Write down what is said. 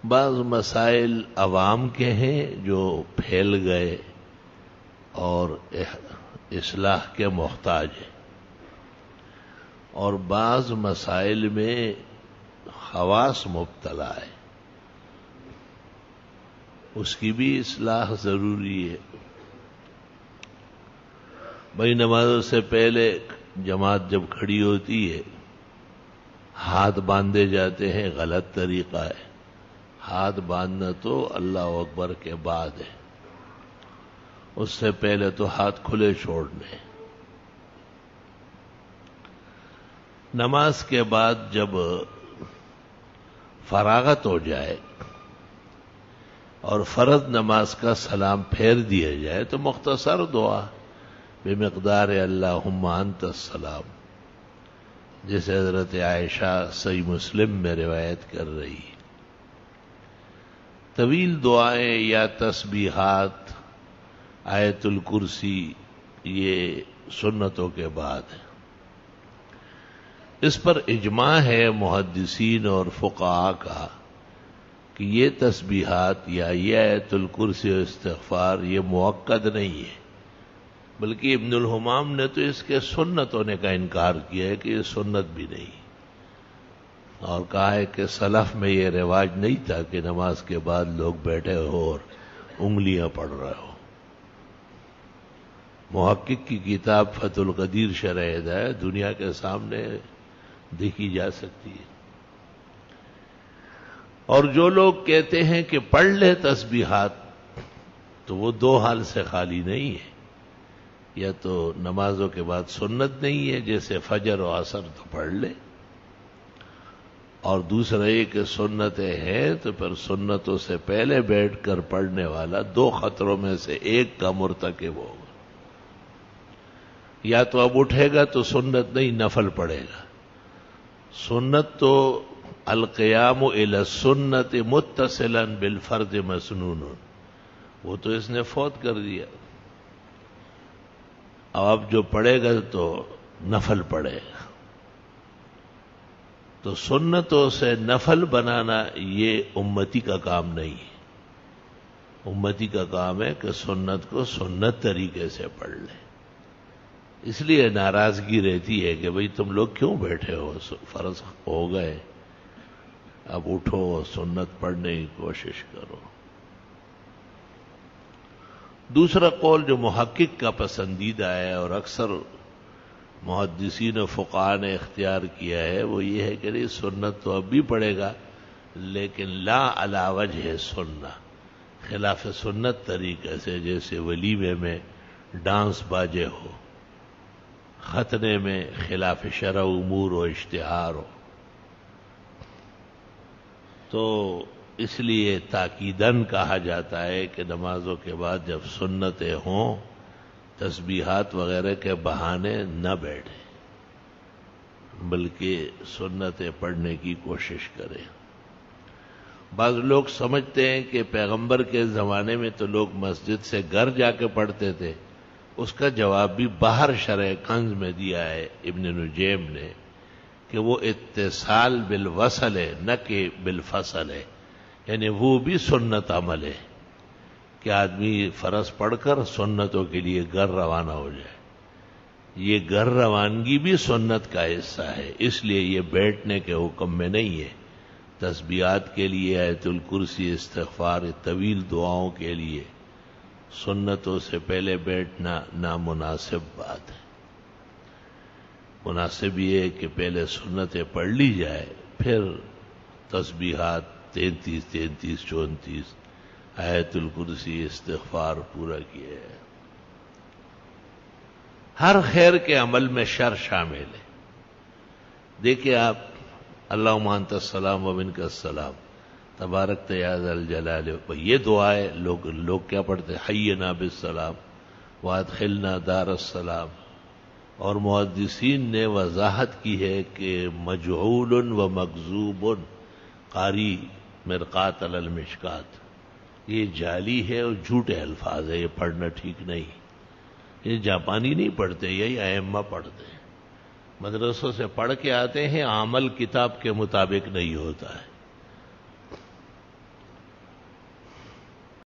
بعض مسائل عوام کے ہیں جو پھیل گئے اور اصلاح کے محتاج ہیں، اور بعض مسائل میں خواص مبتلا ہے، اس کی بھی اصلاح ضروری ہے۔ بھائی نمازوں سے پہلے جماعت جب کھڑی ہوتی ہے، ہاتھ باندھے جاتے ہیں، غلط طریقہ ہے۔ ہاتھ باندھنا تو اللہ اکبر کے بعد ہے، اس سے پہلے تو ہاتھ کھلے چھوڑنے۔ نماز کے بعد جب فراغت ہو جائے اور فرض نماز کا سلام پھیر دیا جائے تو مختصر دعا بمقدار اللہم انت السلام، جسے حضرت عائشہ صحیح مسلم میں روایت کر رہی ہے۔ طویل دعائیں یا تسبیحات، آیت الکرسی، یہ سنتوں کے بعد ہے۔ اس پر اجماع ہے محدثین اور فقہاء کا کہ یہ تسبیحات یا یہ آیت الکرسی و استغفار یہ موقت نہیں ہے، بلکہ ابن الحمام نے تو اس کے سنت ہونے کا انکار کیا ہے کہ یہ سنت بھی نہیں، اور کہا ہے کہ سلف میں یہ رواج نہیں تھا کہ نماز کے بعد لوگ بیٹھے ہو اور انگلیاں پڑھ رہے ہو۔ محقق کی کتاب فتح القدیر شرح ہدایت دنیا کے سامنے دیکھی جا سکتی ہے۔ اور جو لوگ کہتے ہیں کہ پڑھ لے تسبیحات، تو وہ دو حال سے خالی نہیں ہے، یا تو نمازوں کے بعد سنت نہیں ہے، جیسے فجر و عصر تو پڑھ لے، اور دوسرا یہ کہ سنتیں ہیں تو پھر سنتوں سے پہلے بیٹھ کر پڑھنے والا دو خطروں میں سے ایک کا مرتکب ہوگا۔ یا تو اب اٹھے گا تو سنت نہیں، نفل پڑھے گا۔ سنت تو القیام الی السنت متصلا بالفرض مسنون، وہ تو اس نے فوت کر دیا۔ اب جو پڑھے گا تو نفل پڑھے گا۔ تو سنتوں سے نفل بنانا یہ امتی کا کام نہیں ہے۔ امتی کا کام ہے کہ سنت کو سنت طریقے سے پڑھ لے۔ اس لیے ناراضگی رہتی ہے کہ بھئی تم لوگ کیوں بیٹھے ہو، فرض ہو گئے، اب اٹھو سنت پڑھنے کی کوشش کرو۔ دوسرا قول جو محقق کا پسندیدہ ہے اور اکثر محدثین و فقہاء نے اختیار کیا ہے، وہ یہ ہے کہ نہیں، سنت تو اب بھی پڑھے گا لیکن لا علی وجہ سنہ، خلاف سنت طریقے سے، جیسے ولیمے میں ڈانس باجے ہو، ختنے میں خلاف شرع امور و اشتہار ہو۔ تو اس لیے تاکیداً کہا جاتا ہے کہ نمازوں کے بعد جب سنتیں ہوں، تسبیحات وغیرہ کے بہانے نہ بیٹھے، بلکہ سنتیں پڑھنے کی کوشش کریں۔ بعض لوگ سمجھتے ہیں کہ پیغمبر کے زمانے میں تو لوگ مسجد سے گھر جا کے پڑھتے تھے، اس کا جواب بھی باہر شرح کنز میں دیا ہے ابن نجیم نے کہ وہ اتصال بالوصل ہے، نہ کہ بالفصل ہے، یعنی وہ بھی سنت عمل ہے کہ آدمی فرض پڑھ کر سنتوں کے لیے گھر روانہ ہو جائے۔ یہ گھر روانگی بھی سنت کا حصہ ہے، اس لیے یہ بیٹھنے کے حکم میں نہیں ہے۔ تسبیحات کے لیے، آیت الکرسی، استغفار، طویل دعاؤں کے لیے سنتوں سے پہلے بیٹھنا نامناسب بات ہے۔ مناسب یہ ہے کہ پہلے سنتیں پڑھ لی جائے، پھر تسبیحات 33 33 34 آیت الکرسی، استغفار پورا کیا ہے۔ ہر خیر کے عمل میں شر شامل ہے۔ دیکھیں آپ، اللہم انت السلام و منک السلام تبارک یا ذا الجلال، یہ دعائیں لوگ کیا پڑھتے ہیں؟ حینا بالسلام وادخلنا دار السلام۔ اور محدثین نے وضاحت کی ہے کہ مجعول و مکذوب قاری مرقات علی المشکات، یہ جعلی ہے اور جھوٹے الفاظ ہے، یہ پڑھنا ٹھیک نہیں۔ یہ جاپانی نہیں پڑھتے، یہی ائمہ پڑھتے ہیں، مدرسوں سے پڑھ کے آتے ہیں، عمل کتاب کے مطابق نہیں ہوتا ہے۔